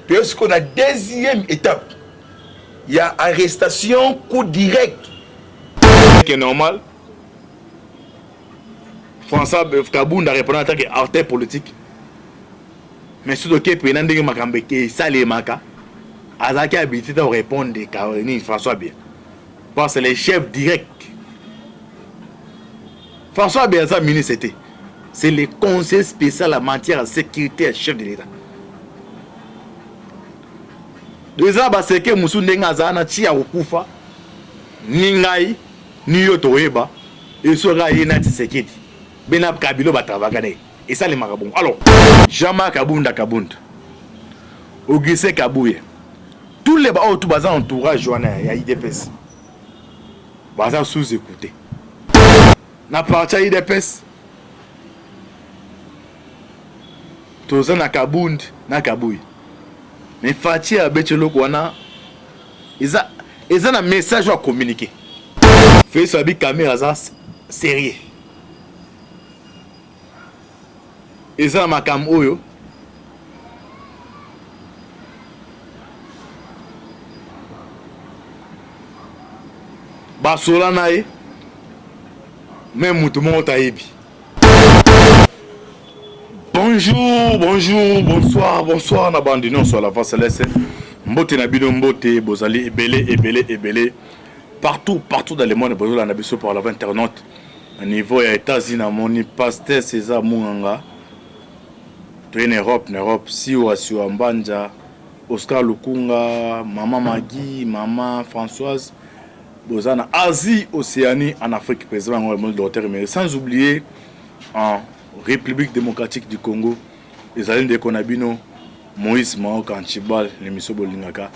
Puis ce qu'on a deuxième étape, il y a arrestation coup direct. C'est normal. François Kabounda répond en tant qu'acteur politique. Mais si le Képi n'a pas dit ça les maka, Azaki a habité de répondre de François bien. Parce que c'est le chef direct. François Béazat, ministre, c'est le conseil spécial en matière de sécurité, chef de l'État. Déjà, c'est que Moussou Ndengazana tia au Koufa, Ningai, Niyoto Eba, et sera Yenati Seketi. Benab Kabilo Batavagane. Et ça, les marabons. Alors, Jean-Marc Kabounda Kabounda, Auguste Kabouye, tous les entourage, il y a IDPS. Baza sous-écouté. Na parti à IDPS. Toza na Kabounda, na Kabouye. Mais Fatih a Betchelo Kwana, ils ont un message à communiquer. Fait sur la caméra, sérieux. Ils ont un cam oyo. Basola nae. Même moutoumon taïbi. Bonjour, bonjour, bonsoir, bonsoir, Nabandino sur la face céleste. Mbote Nabino Mbote, Bozali, Ebele. Partout dans le monde, Bozala Nabiso par la internaute. Au niveau des États-Unis, mon pasteur César Mounganga. Tu es en Europe, Siwa Mbanja, Oscar Lukunga, Maman Magui, Maman Françoise, Bozana, Asie, Océanie, en Afrique, président du docteur, mais sans oublier en République démocratique du Congo, les alliés de Konabino, Moïse Mao Kanchibal, l'émission Bolingaka,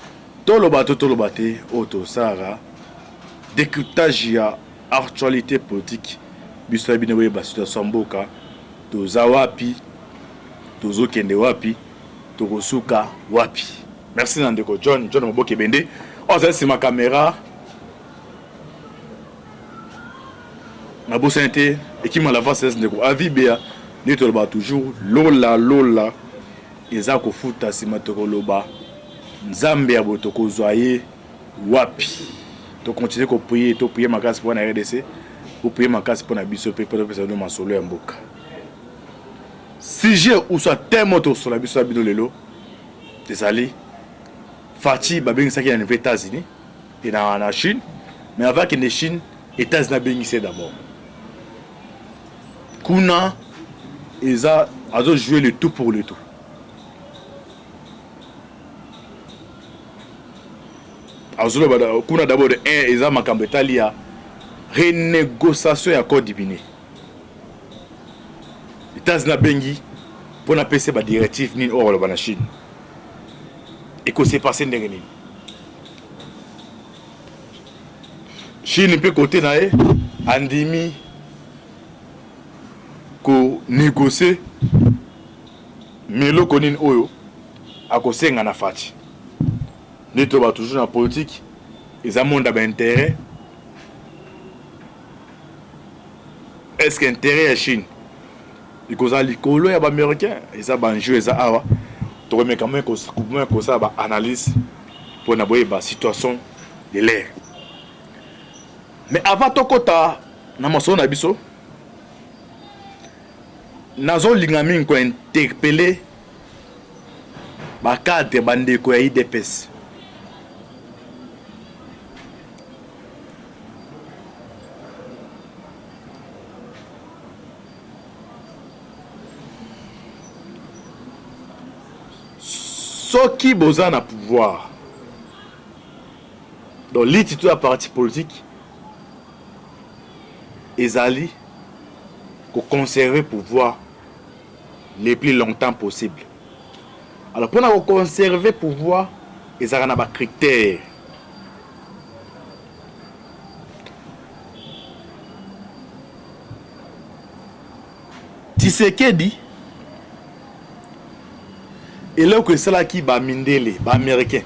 Tolobate, Oto Sahara, décryptage ya actualité politique, Bisabino Basuta Samboka, Tozawapi, Tozo Kende Wapi, Togosuka Wapi. Merci Nandeko John Moboke Bende. Oh, ça c'est ma caméra. Ma bosse était et qui m'a la face c'est Ndeko Avibea. Ni toloba toujours Lola. Ezako futa simatoko loba. Nzambe ya botoko zoye Wapi. To continuer ko prier ma grâce pour na RDC. Pour prier ma grâce pour na biso pe pour nous ma solo ya mboka. Si j'ai ou soit tellement sur la biso bino lelo désolé Fatih babeng ça qui est en États-Unis et dans la Chine mais avant que les Chine États-Unis bengissé d'abord kuna eza azo jouer le tout pour le tout azo kuna d'abord eza makambo etalia renégociation ya code diviné États-Unis bengi pour na PC ba directive ni or la Chine et que c'est passé ndenge nini Chine peut côté na andimi ko négocier melo konine oyo akosenga na fati nito ba toujours na politique ils ont monde d'intérêt est-ce que intérêt à Chine because ali kolo ya ba américain eza ba enjeu eza awa to remet quand même ko ça ba analyse pour na boye ba situation de l'air mais avant to kota na maso na biso nazo linga mingi ko interpeller ba cadre bandeko ya IDPS ceux qui besoin de pouvoir dans l'étude à parti politique ils allaient conserver le pouvoir le plus longtemps possible. Alors pour conserver le pouvoir ils ont des critères. Tshisekedi et là que cela qui va mindele ba américain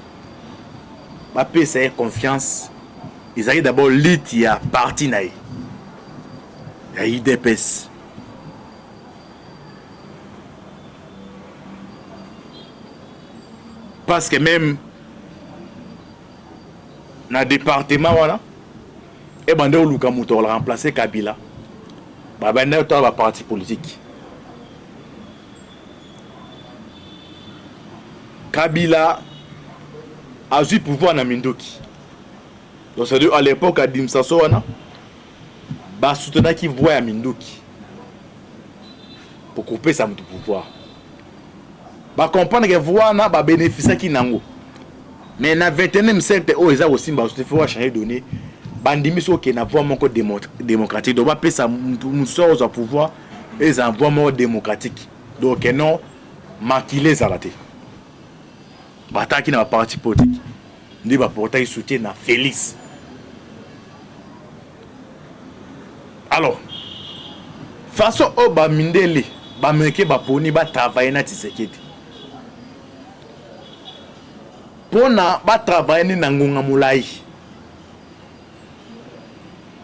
ba payer confiance ils arrivent d'abord lit ya parti naï ya IDPS parce que même dans le département voilà et bande oluka muto la remplacer Kabila ba bande to ba parti politique Kabila a eu pouvoir na Mindoki donc c'est à l'époque Adim Sasso wana ba soutenir qui voit à Mindoki pour couper sa pouvoir ba comprendre que voix ba bénéficier qui nango mais na 21e siècle oh ils a aussi ba faut changer donner bandimi so ke na voix moko démocratique donc ba pesa muso au pouvoir et en voix moko démocratique donc non maquiller zalate bataki na parti politique ndi ba porter soutien na Félix. Alors façon au ba mindele ba meke ba poni ba travailler na Tshisekedi pona ba travailler na ngonga mulai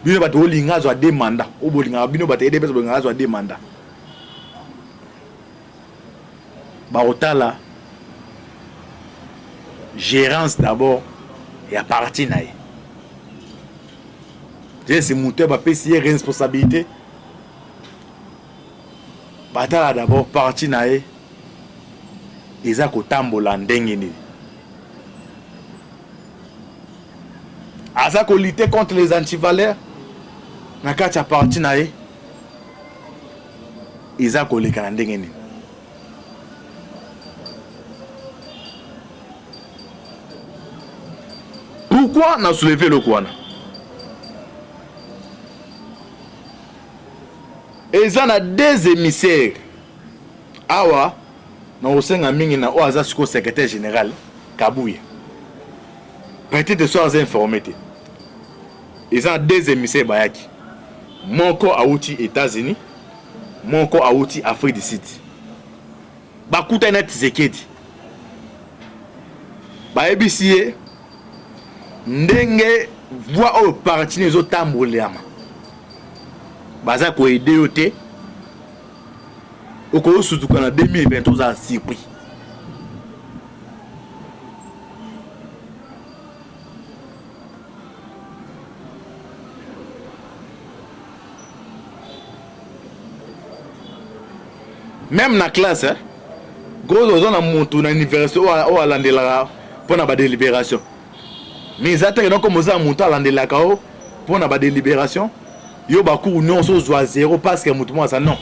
bino bato olinga zo demanda o bolinga bino bato ede beso bolinga zo demanda ba otala gérance d'abord et à partir naïe c'est monter ba pesi responsabilité batala d'abord parti naïe eza ko tambola ndenge ni aza ko lutter contre les antivaleurs na kati ya parti naïe eza ko leka ndenge ni pourquoi na soulever le kwana eza na des émissaires awa na osenga mingi na oaza siko secrétaire général Kabouya peut-être sois informé eza des émissaires bayaki moko auti États-Unis moko auti Afrique du Sud bakuta na Tshisekedi baebisie ndenge voix au parti les autres tamboleama baza ko aider yote oko sutuka na 2023 za surpris même na classe gros zona montu na université o alandela pona ba délibération mais attends donc comme ça montu alandela kao pona ba délibération yo ba cours non so zo 0 parce que mutu moi ça non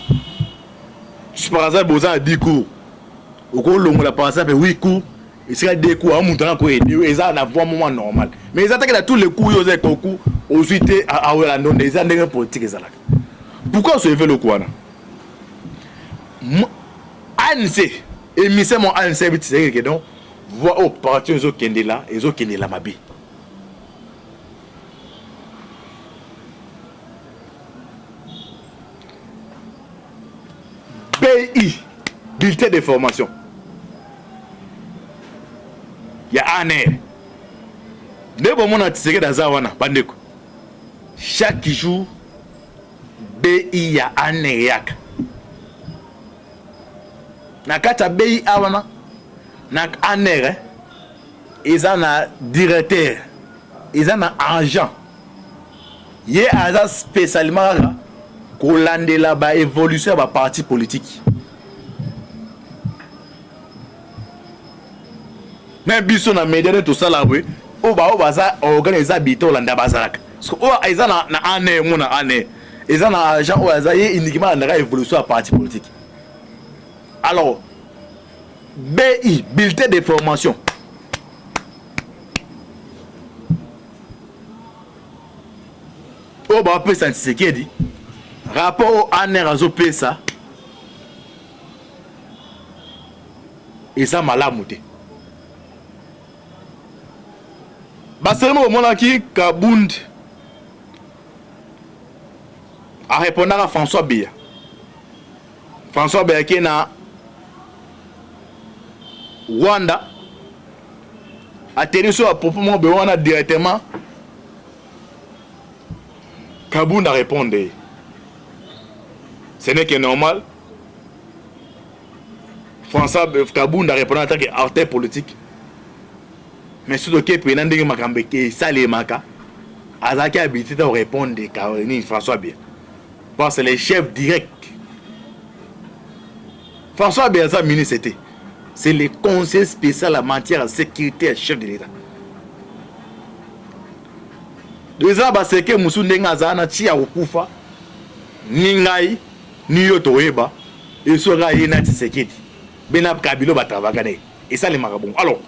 je par hasard besoin 10 cours au ko longo la par exemple 8 cours et c'est 2 cours à montu na ko aider et ça na voix moment normal mais attends que tous les cours yo zé ko cours ensuite à Orlando des ndenge politique ezalaka pourquoi se veut le quoi là ANC émissaire mon ANC vite c'est que donc voix au parti zo kende la mabi BI bulletin de formation ya ANR de bon mon atiseke daza wana bandeko chaque jour BI ya ANR yak na kata BI awana na ANR ils na directeur ils na agent ye aza spécialement là kolandela ba évolution ba parti politique même biso na média tout ça là oui o baza organiser bito landa bazalaka parce que o ils na ANR mona ANR ils na agent o aza ye uniquement na évolution ba parti politique. Alors, BI, bulletin de formation. Oh, bah, après ça, c'est ce qui est dit. Rapport au ANR à Zopesa. Et ça m'a lamouté. Bah, c'est le moment qui Kabound a répondu à François Biya. François Biya qui na Rwanda a tenu sur à propos de Rwanda directement. Kabound a répondu. Ce n'est que normal. François Kabound a répondu en tant qu'acteur politique. mais surtout que président de Makambe qui salé maka azaki habitué de répondre ni François bien parce que les chefs directs François Béaza ministre c'était c'est le conseil spécial en matière de sécurité chef de l'État. Déjà parce que musu ndenga zana chi ya okufa ni ngai ni yo toyeba et sera yena Tshisekedi bena kabilo batavakane et ça les marabons. Alors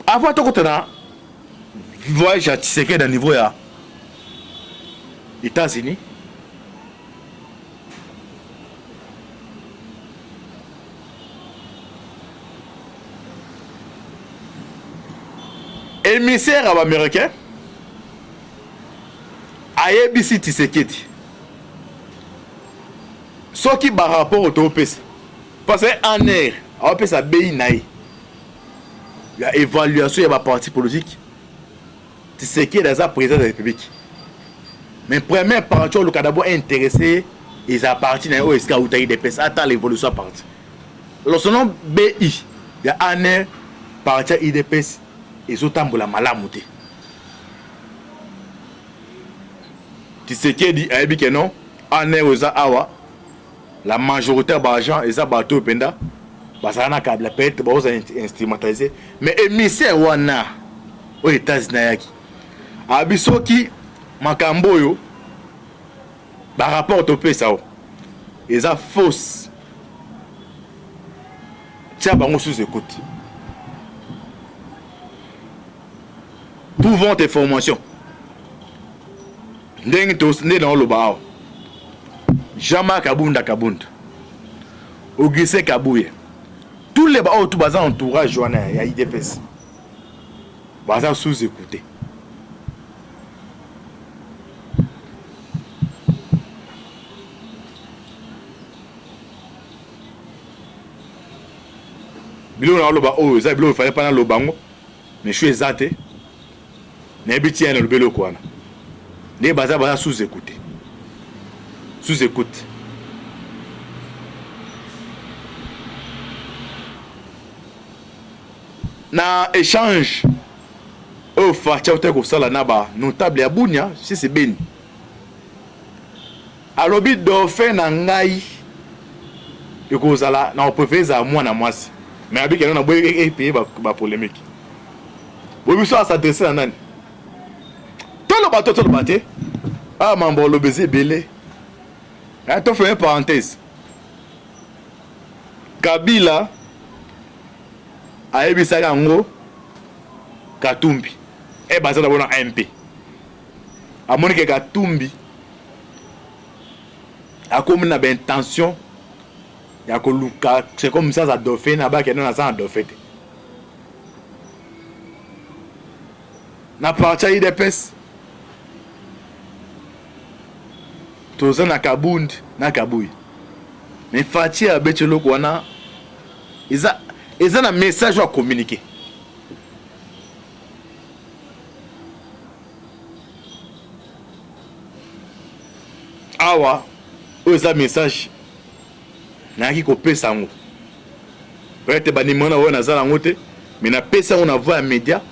avant tout côté voyage à Tshisekedi à niveau ya États-Unis. Émissaire américain ayebisi Tshisekedi soki par rapport au topes parce que en air apesa bei naï la évaluation ya parti politique Tshisekedi est président de la République mais première partie le Kadabo intéressé ils a parti na o eska utayi de pesa ata l'évolution parti lorsqu'on BI ya en air parti IDPS ezotambola malamu te Tshisekedi ayebi ke non ane oza awa la majorité d'argent eza bato penda basala na kabla peut-être baoza instrumentaliser mais émissaire wana aux États-Unis yaki abisoki makambo oyo ba rapport to pesa o eza fausse tia bango sous écoute pour votre information ndenge tos ne dans le bao Jean-Marc Kabunda Auguste Kabouye tous les bao tout bazan entourage wana ya IDPS bazan sous écouter bilo na lo ba o za bilo fallait pas na lo bango mais je suis exaté n'habiti à le belo quoi les bazar sous écouter sous écoute na échange au facha te ko sala na ba notable ya Bunia si c'est Beni alobi dauphin na ngai ekozala na opefeza mwana mwasi mais abi ke na boye payer ba polémique bobi so s'adresser à nani tout le bateau. Ah, mambo le baiser belé. Attends, fais une parenthèse. Kabila a ebisa yango Katumbi. Et basé d'abord dans MP. A mon que Katumbi a comme une intention. Il y a que Luka, c'est comme ça, ça doit faire n'a pas qu'il y a ça doit faire. Na partie des pes. Toza na Kabundi na Kabuyi mais Fati a betelo kwana eza na message à communiquer awa oza message na ki ko pesa ngo peut-être ba nimona wana nazala ngote mais na pesa on a voix média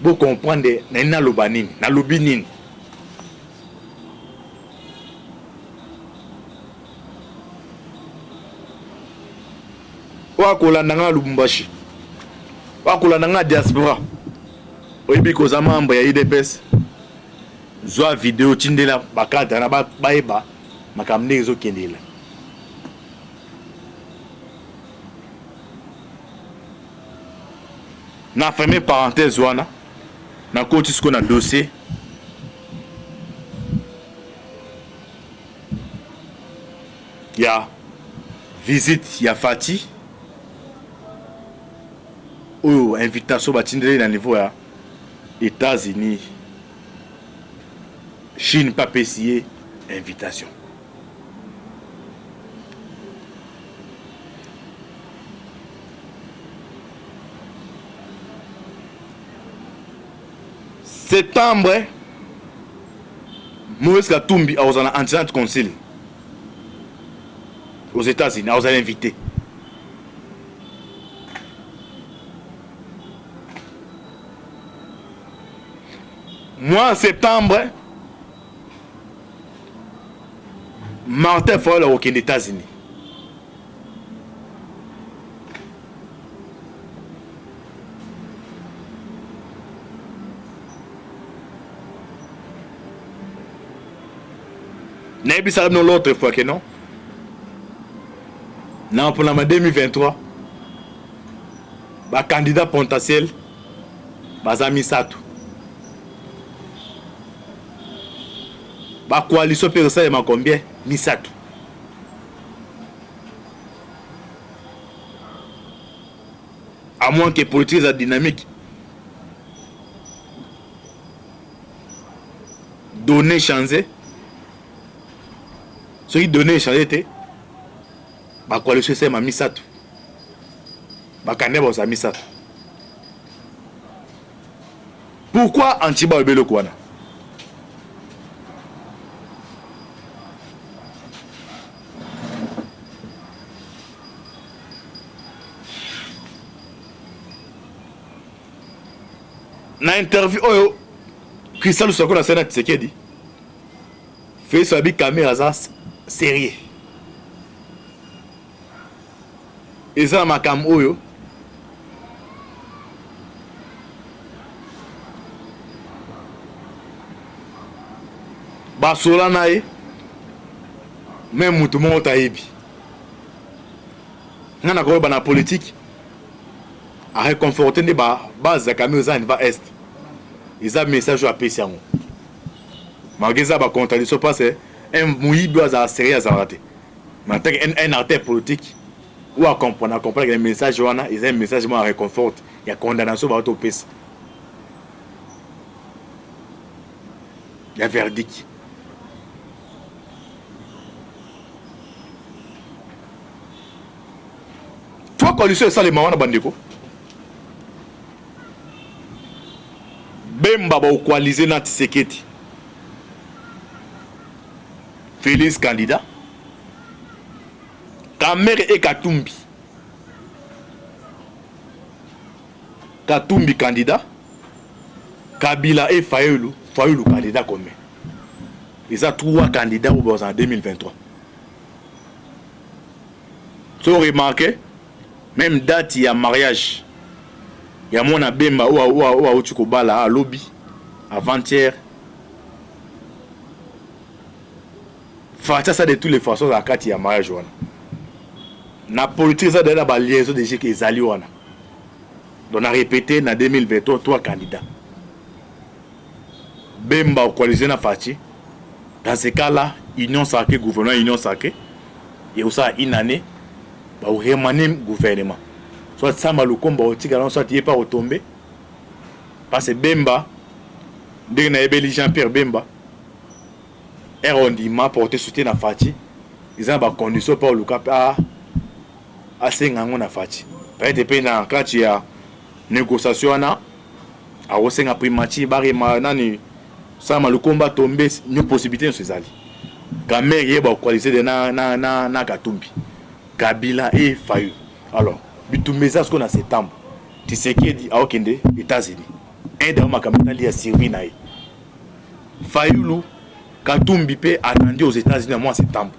pour comprendre na lobanini na lobinini wakolanda nga Lubumbashi wakolanda nga diaspora oyebi koza mambo ya IDPS zwa video tindela bakata na baeba makambo ndenge ezokendela na ferme parenthèse wana na koti siko na dossier ya visite ya Fati ou invitation batindele na niveau ya États-Unis Chine pas payé invitation septembre Moïse Katumbi a osé en entente concile aux États-Unis, a osé invité. Moi, en septembre, Martin Fayulu est aux États-Unis. N'est-ce pas l'autre fois que non? Non, pour l'année 2023, le candidat potentiel, Bazami Satou. La coalition peut rester combien? Misatou. À moins que politique soit dynamique. Données changées. Ce qui données changées, la coalition c'est Misatou. La candidat c'est Misatou. Pourquoi Antiba Obelo Kwana? Na interview oyo Christian Soko na Sénat Tshisekedi fait sur la caméra ça sérieux et ça ma cam oyo basola nae même mutu mo tayebi ngana ko ba na politique a réconforter des base de caméra va est. Ils ont un message à passer. Malgré ça, la contradiction passe un mouillé à sérieux à rater. Maintenant, un artiste politique ou à comprendre que les messages, ils ont un message à réconforter. Il y a condamnation à votre pays. Il y a verdict. Toi, coalition, ça les mamans de Bandeko. Bemba ba coalisé na Tshisekedi. Félix candidat. Kamere et Katumbi. Katumbi candidat. Kabila et Fayulu. Fayulu candidat comme. Ils ont 3 candidats en 2023. Tu as remarqué, même date il y a mariage. Il y a mon abemba ou Chukobala à lobby avant-hier. Ça de toutes les façons à il y a mariage. La politique ça de la liaison de gens qui est allé. Donc on a répété en 2023 3 candidats. Bemba au coalition na Fati. Dans ce cas-là, union sacrée gouvernement union sacrée et aussi une année ba remanier gouvernement. Soit ça m'a le combat au tigre, soit il n'est pas retombé. Parce que Bemba, dès que nous Jean-Pierre Bemba, et on dit m'a porté soutien à Fati, ils ont des conditions pour le cap à 5 ans à Fati. Peut-être quand il y a négociation, à 5 ans primati, ça m'a le combat tombé, une possibilité de se aller. Quand même, il y a une coalition de na Katumbi, Kabila et Fayulu. Alors, tout message qu'on a en septembre, Tshisekedi a Okende, États-Unis. Un de ma capitale est Syrie. Fayulu, Katumbi peut attendre aux États-Unis en septembre.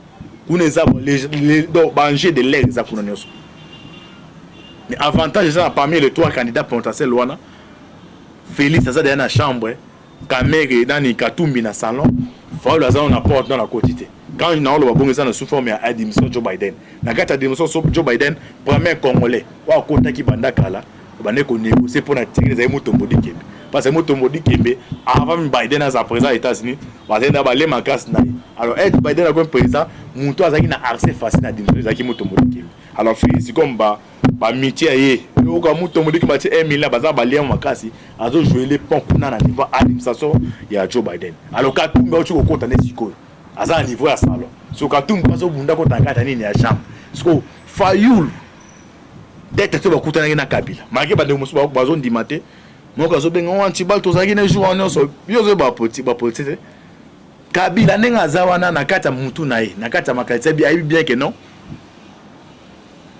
Où les dangers de l'air, mais avantage, parmi les 3 candidats potentiels, Félix, ça dans la chambre, Kamere, dans Katumbi, dans le salon, Fayulu, ça on apporte dans la quotité. Quand il y a un sous forme à l'admission de Joe Biden, dans la admission de Joe Biden, premier Congolais, ou à côté qui banda kala, on a négocié pour attirer les Mutombo Dikembe. Parce que Mutombo Dikembe, avant Biden à présent aux États-Unis, Biden a balé ma casse. Alors, être Biden a comme président, Mouto a accès facile à l'admission de Mutombo Dikembe. Alors, c'est comme amitié, au cas Mutombo Dikembe a 1 milliard, baza balé ma casse, a joué les ponts qu'on a à niveau administration, il y a Joe Biden. Alors, quand tout le monde est au compte, à un niveau à salon. So quand tout passe au bunda ko tangata ni ya chambre. So Fayulu d'être to bakutana na Kabila. Malgré ba de musu ba zone di maté, mo ka zo benga antibal to zaki na jour on so yo zo ba politique. Kabila nenga zawana na kata mutu na ye, na kata makatsa bi ayi bien que non.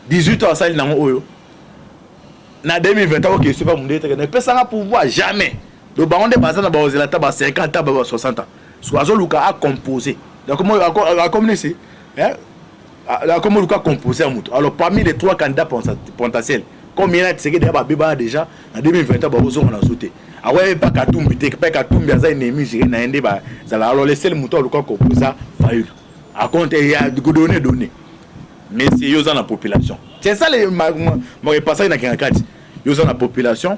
18 ans sali na mo oyo. Na 2023 que c'est pas mundé te na pesa na pouvoir jamais. le baron de bazar na bazela ta ba 50 ans ba 60 ans soit Luka a composé donc comment a communiqué comment Luka a composé à mutu alors parmi les 3 candidats potentiels combien de Tshisekedi ba beba déjà en 2020 ba ozo na sauté ah ouais pas Katumbi te pas Katumbi za ennemi géré na ende ba alors les seuls mutu Luka composé Fayulu à compte il y a donné mais c'est yo dans la population c'est ça les ma passage na Kinkati yo dans la population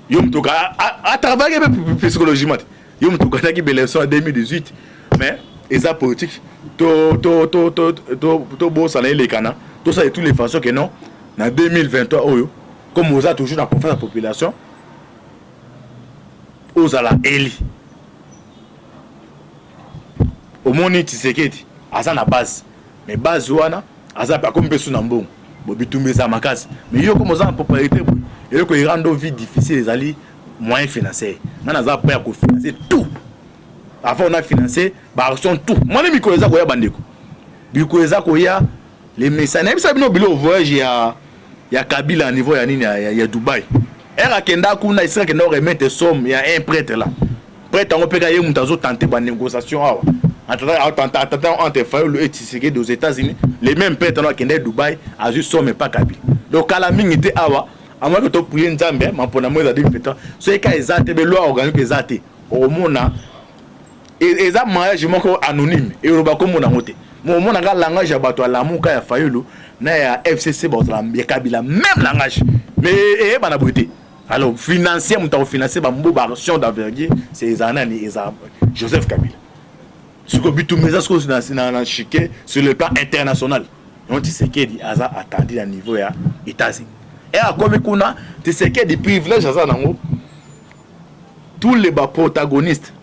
yo mtuka à travailler psychologiquement yo mtuka qui l'élection en 2018 mais eza politique to bossa les kana tout ça de toutes les façons que non en 2023 oyo comme on a toujours la confiance de la population ozala eli au moni Tshisekedi aza na base mais base wana aza pas comme besoin na mbongo bobitumbe za makasi mais yo comme oza en propriété et que rendre vie difficile les alliés moyens financiers on a prêt à financer tout avant on a financé bah sont tout moi les micro za ko ya bandeko biko za ko ya les messages même ça bino bilo voyage ya Kabila à niveau ya nini ya Dubaï era kenda kuna isra kenda remettre somme il y a un prêtre là prêtre on peut gagner mutazo tenter ba négociation awa attends entre Fayulu et Tshisekedi aux États-Unis les mêmes prêtres là kenda Dubaï a juste somme pas Kabila donc à la mingi était awa à moins que tu pries Nzambe mais pour na moi ça dit fait so ka ezate be loi organique ezate au mona et ça mariage moko anonyme et roba comme on a noté mon mona ga langage ya bato la muka ya Fayulu na ya FCC bato la Kabila même langage mais bana beauté alors financier muta financer ba mbo action d'envergure c'est Zanani et Joseph Kabila ce que bitu meza ce que na chiqué sur le plan international on dit c'est qu'il a attendu à niveau ya États-Unis et à comme kuna tu sais qu'il y a des privilèges à ça nango tous les protagonistes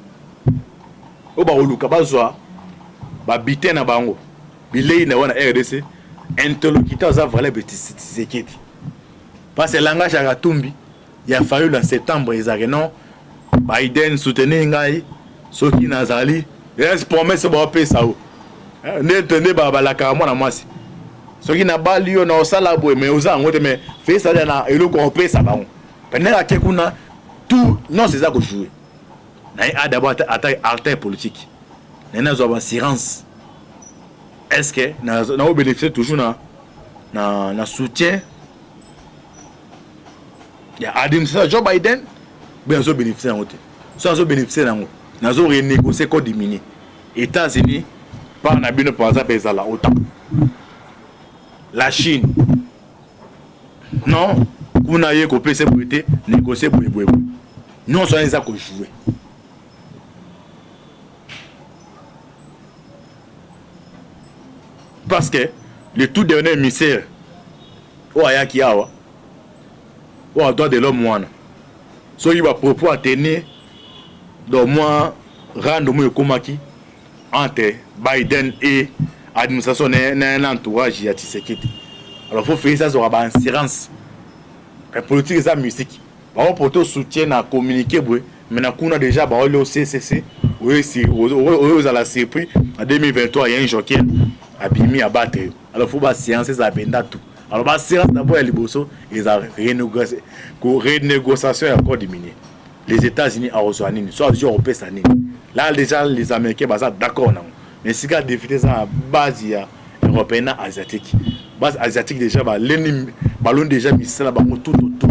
au ba oluka bazwa ba bité na bango bilei na wana RDC interlocuteur za valait Tshisekedi parce que langage à Katumbi il a fallu en septembre ils a non Biden soutenir ngai soki nazali les promesses ba pesa o ne tenez ba la karamo na mwasi soki na bali yo na osala boy mais oza ngote mais fait ça na eloko on pesa ba on pendant que kuna tout non c'est ça que jouer na d'abord attaque alter politique na zo assurance est-ce que na bénéficier toujours na soutien ya administration Joe Biden bien zo bénéficier en côté so zo bénéficier nango na zo renégocier code minier États-Unis par na bino par exemple ezala autant la Chine non kuna ye ko pese pour négocier pour non so les a ko jouer parce que le tout dernier émissaire o ayaki awa o droit de l'homme wana so il va propos à tenir dans moi rendre moi komaki entre Biden et administration un entourage ya Tshisekedi alors faut faire ça sur la assurance la politique ça musique on porter soutien à communiquer mais na kuna déjà ba le CCC oui si aux à la surprise en 2023 il y a un jockey abimi à battre alors faut ba séance ça benda tout alors ba séance d'abord liboso ils a renégociation encore diminué les États-Unis a reçu nini soit les européens ça nini là déjà les Américains ba ça d'accord non mais si gars défiter ça base européenne asiatique base asiatique déjà ba l'ennemi ballon déjà mis ça ba tout autour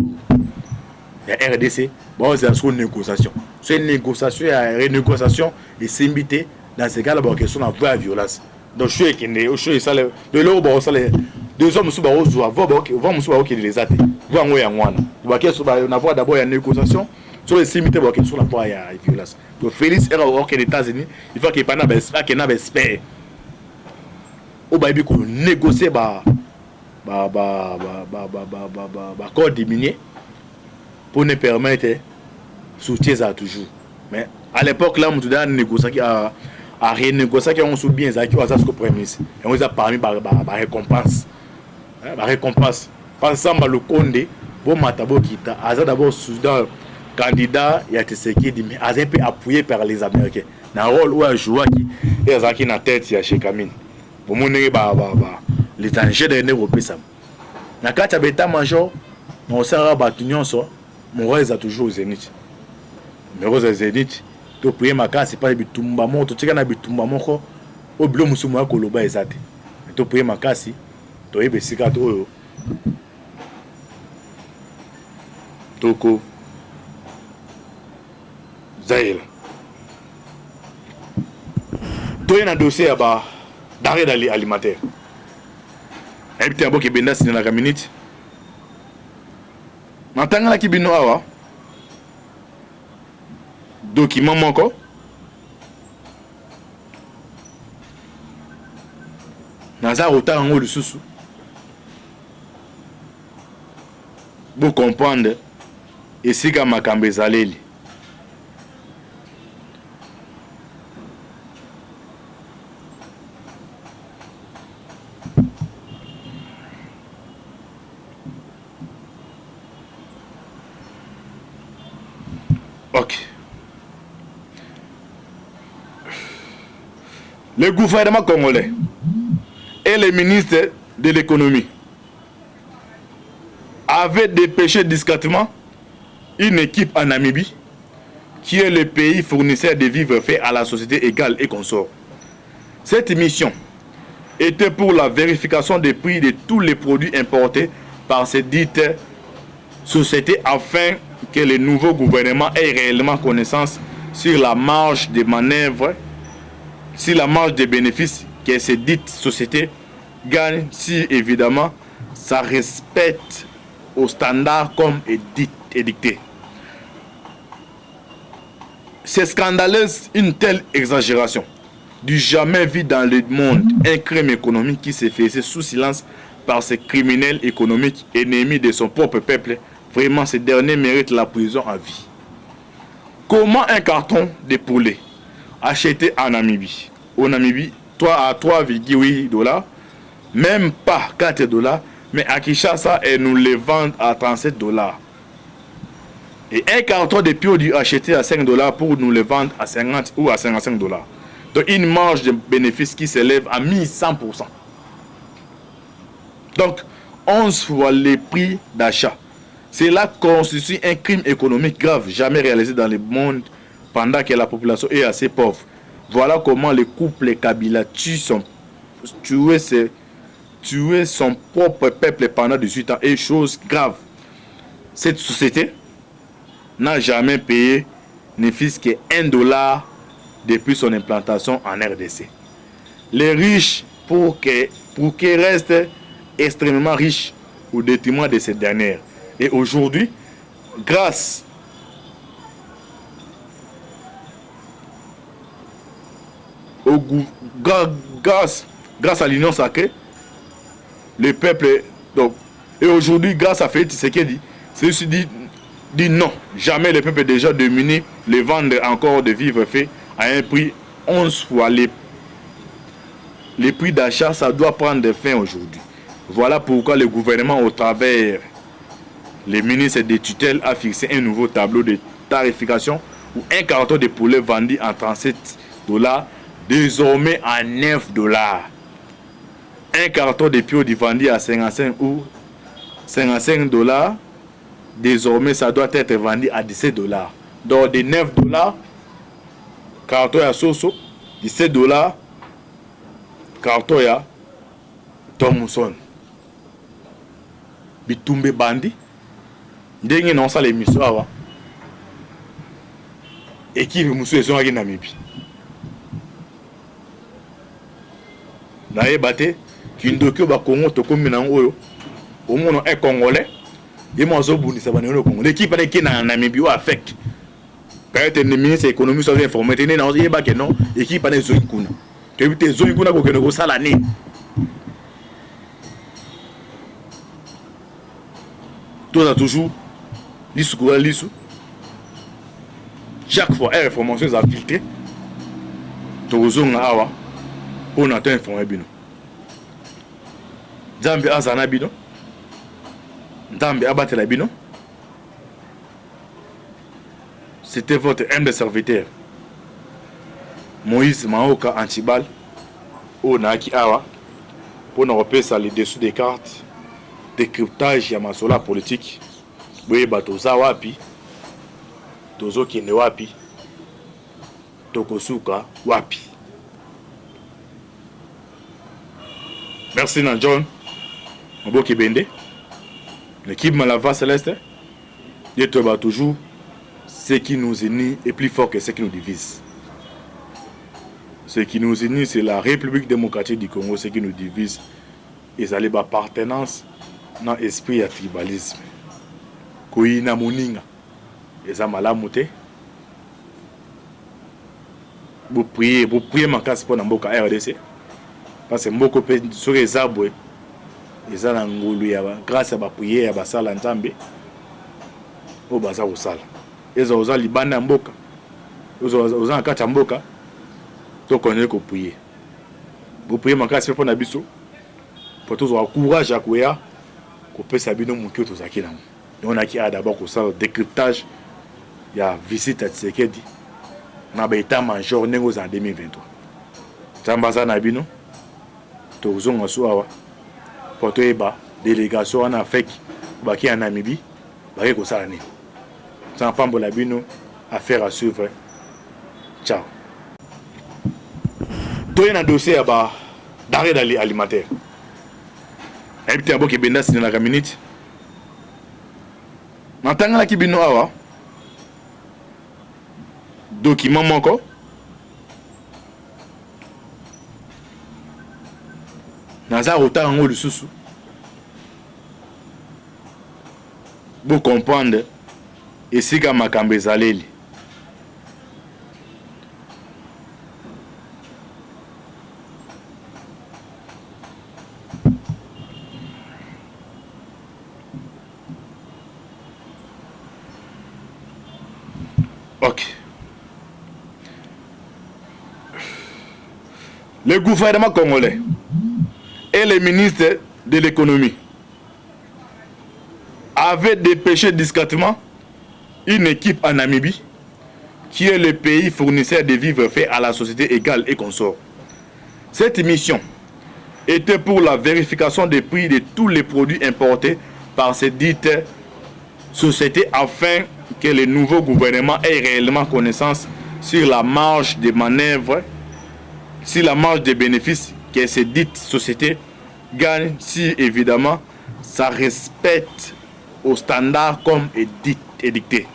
ya RDC bon c'est une négociation c'est une négociation ya renégociation et s'imiter dans ces cas là ba question de la violence donc je suis qui ça le lobo ça les deux hommes sous ba ozo va sous ba qui les até va ngo ya ngwana ba question ba na voir d'abord ya négociation sur les s'imiter ba question la fois ya violence donc Félix era au que les États-Unis il faut qu'il pas na espère que na espère au ba bi ko négocier ba code minier pour ne permettre soutien ça toujours mais à l'époque là on te donne négocier à renégocier qui on sous bien ça qui va ça ce premier ministre et on a parmi par récompense par exemple le Condé bon matabo kita aza d'abord soudan candidat il y a Tshisekedi mais a un peu appuyé par les Américains na rôle où a joué qui et ça qui na tête ya chez Kamine pour montrer les dangers de l'Europe ça na kata beta major on sera batunion so mon roi est toujours au zénith numéro za Zénith to prier makasi pa bitumba mo to tika na bitumba moko o bilo musumu akoloba ezate to prier makasi to yebe sika to oyo toko Zahir to na dossier ya ba d'arrêt alimentaire ebite aboki benda sina na minute natangala ki bino awa document moko naza otala ngo lisusu bo comprendre esika makambo ezaleli ok. Le gouvernement congolais et les ministres de l'économie avaient dépêché discrètement une équipe en Namibie, qui est le pays fournisseur de vivres faits à la société égale et consort. Cette mission était pour la vérification des prix de tous les produits importés par ces dites sociétés afin que le nouveau gouvernement ait réellement connaissance sur la marge de manœuvre, sur la marge de bénéfices que ces dites sociétés gagnent, si évidemment ça respecte aux standards comme édicté. C'est scandaleux une telle exagération. Du jamais vu dans le monde un crime économique qui s'est fait sous silence par ces criminels économiques ennemis de son propre peuple. Vraiment, ces derniers méritent la prison à vie. Comment un carton de poulet acheté en Namibie, au Namibie, à 3,8 $, même pas 4 $, mais à Kinshasa, et nous les vendent à 37 $. Et un carton de piodu acheté à 5 $ pour nous le vendre à 50 ou à 55 $. Donc une marge de bénéfice qui s'élève à 1100%. Donc 11 fois les prix d'achat. Cela constitue un crime économique grave jamais réalisé dans le monde pendant que la population est assez pauvre. Voilà comment le couple Kabila tuait son propre peuple pendant 18 ans. Et chose grave, cette société n'a jamais payé ne fût-ce que $1 depuis son implantation en RDC. Les riches, pour qu'ils restent extrêmement riches au détriment de ces dernières. Et aujourd'hui, grâce à l'union sacrée, le peuple, donc, et aujourd'hui, grâce à Félix Tshisekedi, c'est dit non, jamais le peuple déjà dominé les vendre encore de vivres faits à un prix 11 fois les prix d'achat, ça doit prendre fin aujourd'hui. Voilà pourquoi le gouvernement, au travers les ministres des tutelles, a fixé un nouveau tableau de tarification où un carton de poulet vendu en 37 $, désormais à 9 $. Un carton de piodu vendu à 55 ou 55 $, désormais ça doit être vendu à 17 $. Donc de 9 $, carton à Soso, 17 $, carton à Thomson. Bitumbe bandi. Ndenge non ça l'émission awa. Équipe musu ezonga Namibie. Na yebate kindokyo ba Congo to komi na oyo. Omono un Congolais. Yemo azobunisa bana yo Congo. L'équipe na ki na Namibie o affect. Peut-être le ministre économie soit informé tene na yeba ke non équipe na ezongi kuna. To ebite ezongi kuna ko keno ko sala ni. Tout a toujours l'issue. Chaque fois, une information est filtrée. Toujours awa pour nous informer bino. Zambi azana bino. Zambi abatela bino. C'était votre humble serviteur Moïse Maoka Antibal au Naki Awa pour nous repérer les dessous des cartes. Décryptage ya masola politique boye bato za wapi tozo kende wapi tokosuka wapi. Merci na John Mboki Bende. L'équipe Malava Céleste, Dieu te bat toujours. Ce qui nous unit est plus fort que ce qui nous divise. Ce qui nous unit, c'est la République démocratique du Congo. Ce qui nous divise, ils allaient par appartenance dans l'esprit à tribalisme. Koina Moninga, ils ont mal à monter. Vous priez ma casse pour Namboka RDC. Parce que Mboko peut sur les arbres. Ils ont ngolu grâce à la prière, à la salle en Zambie. Au bazar au sale. Ils ont osé Libana Mboka. Ils ont osé en Kacha Mboka. Donc on est qu'on prie. Vous priez ma casse pour Nabiso. Pour tous avoir courage à courir. Qu'on peut s'habiller dans mon cœur tous aqui là. On a qui a d'abord qu'on le décryptage. Il y a visite à Tsekedi. On a état major négocié en 2023. Tambaza Nabino. Tous on a soa. Pour toi eba délégation en Afrique. Baki en Namibie. Baki ko salani. Sans pambo Labino. Affaire à suivre. Ciao. Toi un dossier d'arrêt alimentaire. Et puis un beau qui benda c'est dans la minute. Maintenant là qui bino awa. Document manko. Naza autant en haut le sous. Pour comprendre et si comme makambe zaleli. Ok. Le gouvernement congolais et le ministre de l'économie avaient dépêché discrètement une équipe en Namibie, qui est le pays fournisseur de vivres faits à la société égale et consort. Cette mission était pour la vérification des prix de tous les produits importés par ces dites sociétés afin que le nouveau gouvernement ait réellement connaissance sur la marge de manœuvre, sur la marge de bénéfices que ces dites sociétés gagnent, si évidemment ça respecte aux standards comme édicté.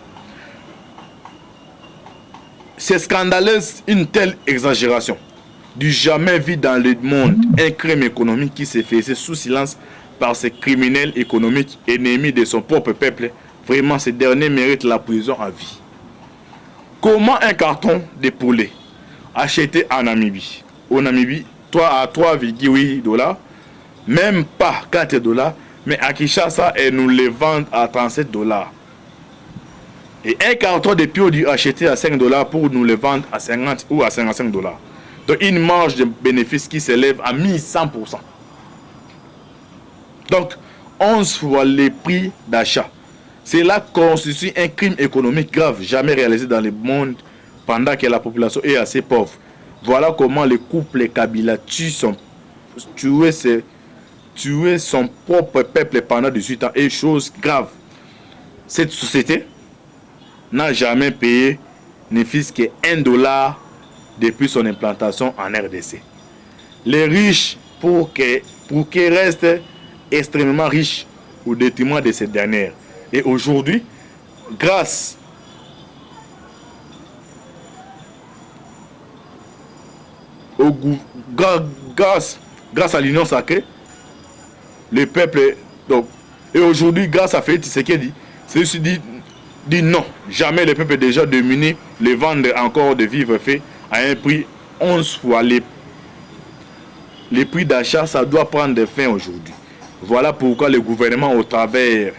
C'est scandaleuse une telle exagération. Du jamais vu dans le monde un crime économique qui se faisait sous silence par ces criminels économiques ennemis de son propre peuple. Vraiment, ces derniers méritent la prison à vie. Comment un carton de poulet acheté en Namibie, au Namibie, à 3,8 $, même pas 4 $, mais à Kinshasa, et nous les vendent à 37 $. Et un carton de produit acheté à 5 $ pour nous le vendre à 50 ou à 55 $. Donc une marge de bénéfice qui s'élève à 1100%. Donc 11 fois les prix d'achat. Cela constitue un crime économique grave jamais réalisé dans le monde pendant que la population est assez pauvre. Voilà comment le couple Kabila tuer son propre peuple pendant 18 ans. Et chose grave, cette société n'a jamais payé ne fût-ce que $1 depuis son implantation en RDC. Les riches, pour qu'ils restent extrêmement riches au détriment de ces dernières. Et aujourd'hui, grâce à l'union sacrée, le peuple, donc, et aujourd'hui, grâce à Félix Tshisekedi, celui-ci dit non, jamais le peuple déjà dominé les vendre encore de vivres faits à un prix 11 fois les prix d'achat. Ça doit prendre fin aujourd'hui. Voilà pourquoi le gouvernement, au travers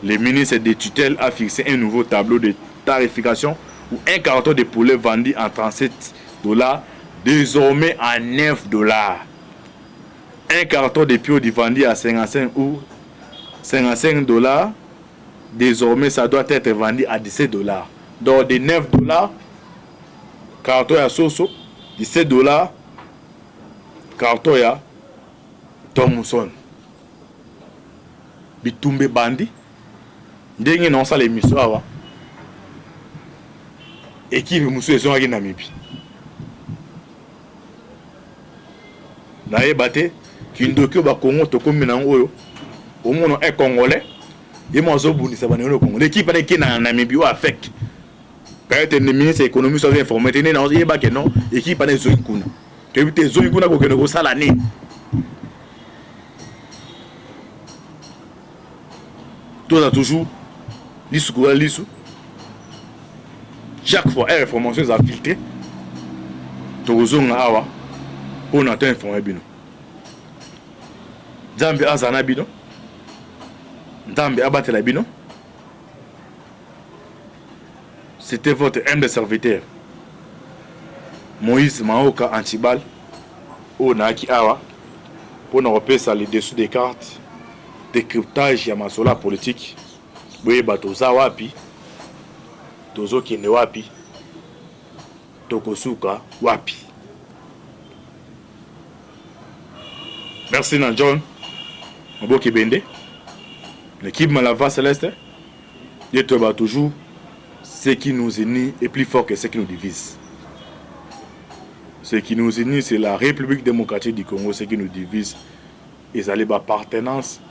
les ministres des tutelles, a fixé un nouveau tableau de tarification où un carton de poulet vendu en 37 $, désormais à 9 $. Un carton de produit vendu à 55 ou 55 $, désormais ça doit être vendu à 17 $. Donc de 9 $, carton à Soso, 17 $, carton à Thomson. Bitumbe bandi. Ndenge non ça l'émission awa. équipe musu ezongaki Namibie nayeba te kindoki oyo bakongo tokomi nango oyo omona un congolais ye mo azobundisa baneno congo l'équipe wana eke na Namibie oyo affect peut-être le ministre économie soit informé te nde nayebake non équipe wana ezongi kuna toyebi te ezongi kuna kokende kosala nini toza toujours lisu kola lisu chaque fois information eza filtré tokozonga awa mpo na to informe bino nzambe aza na bino nzambe abatela bino. C'était votre humble serviteur Moïse Maoka Antibal au Naki Awa pour nous repérer les dessous des cartes décryptage ya masola politique boye batoza wapi tozo kende wapi tokosuka wapi. Merci na John Moboki Bende l'équipe Malava Céleste et toi toujours ce qui nous unit est plus fort que ce qui nous divise. Ce qui nous unit, c'est la République démocratique du Congo. Ce qui nous divise, c'est l'appartenance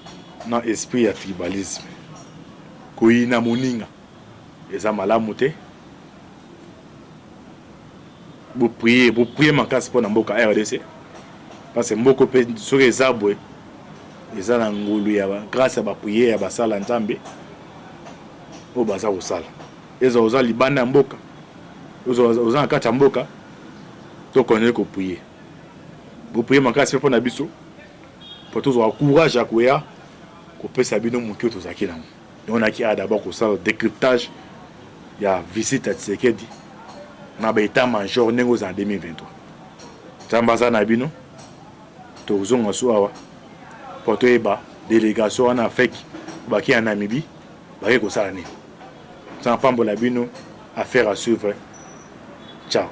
dans l'esprit à tribalisme. Koina moninga, et malamuté. Vous priez ma casse pour Namboka RDC. Parce que Mboko peut sur les arbres, et ça grâce à la prière, à la salle en Zambé, au bazar au sale. Ezo oza libanda mboka oza na kati ya mboka to connaître ko prier bo prier makasi pe na biso po tozwa courage ya koya ko pesa bino moki tozaki nango on a qui a d'abord ko sala décryptage ya visite à Tshisekedi na ba état major nengo za 2023 tambaza na bino tozonga so awa po to eba délégation en Afrique baki en Namibie ba ko sala nini. Sans pambo la bino, affaire à suivre. Ciao.